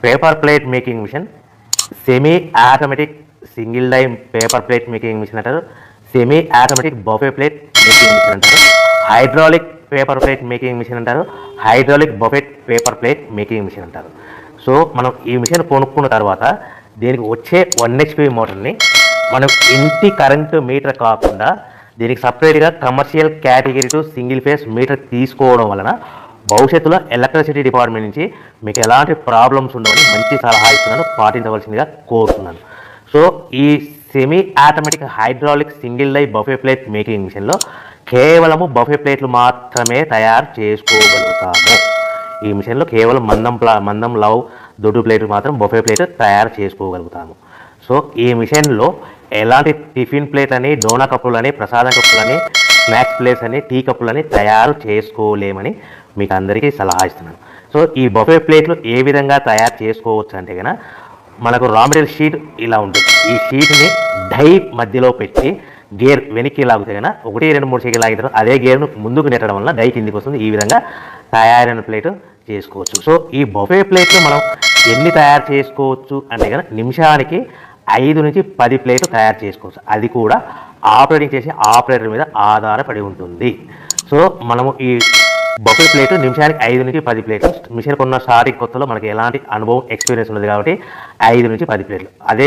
Paper plate making machine, semi automatic single die paper plate making machine అంటారు, semi automatic buffet plate making machine అంటారు, hydraulic paper plate making machine అంటారు, hydraulic buffet paper plate making machine అంటారు. So మనం ఈ machine కొనుక్కున్న తర్వాత దీనికి వచ్చే 1 HP మోటార్ని మనం ఇంటి కరెంటు మీటర్ కాకుండా దీనికి సపరేట్గా commercial category to single phase metre తీసుకోవడం వలన భవిష్యత్తులో ఎలక్ట్రిసిటీ డిపార్ట్మెంట్ నుంచి మీకు ఎలాంటి ప్రాబ్లమ్స్ ఉండవని మంచి సలహా ఇస్తున్నాను, పాటించవలసిందిగా కోరుతున్నాను. సో ఈ semi automatic hydraulic single die buffet plate making మిషన్లో కేవలము బఫే ప్లేట్లు మాత్రమే తయారు చేసుకోగలుగుతాము. ఈ మిషన్లో కేవలం మందం లవ్ దొడ్డు ప్లేట్లు మాత్రం బఫే ప్లేట్ తయారు చేసుకోగలుగుతాము. సో ఈ మిషన్లో ఎలాంటి టిఫిన్ ప్లేట్లని, డోనా కప్పులని, ప్రసాదం కప్పులని, స్నాక్స్ ప్లేట్స్ అని, టీ కప్పులని తయారు చేసుకోలేమని మీకు అందరికీ సలహా ఇస్తున్నాను. సో ఈ బఫే ప్లేట్లు ఏ విధంగా తయారు చేసుకోవచ్చు అంటే కనుక మనకు రా మెటీరియల్ షీట్ ఇలా ఉంటుంది. ఈ షీట్ని డై మధ్యలో పెట్టి గేర్ వెనక్కి లాగితే కనుక 1, 2, 3 సెకండ్లు లాగిన తర్వాత అదే గేర్ను ముందుకు నెట్టడం వల్ల డై కిందికి వస్తుంది. ఈ విధంగా తయారైన ప్లేట్ చేసుకోవచ్చు. సో ఈ బఫే ప్లేట్లు మనం ఎన్ని తయారు చేసుకోవచ్చు అంటే కనుక నిమిషానికి 5 నుంచి 10 ప్లేట్లు తయారు చేసుకోవచ్చు. అది కూడా ఆపరేటింగ్ చేసే ఆపరేటర్ మీద ఆధారపడి ఉంటుంది. సో మనము ఈ బఫే ప్లేట్ నిమిషానికి 5 నుంచి 10 ప్లేట్లు. మిషన్ కొన్న స్టార్టింగ్ కొత్తలో మనకి ఎలాంటి అనుభవం ఎక్స్పీరియన్స్ ఉన్నది కాబట్టి 5 నుంచి 10 ప్లేట్లు. అదే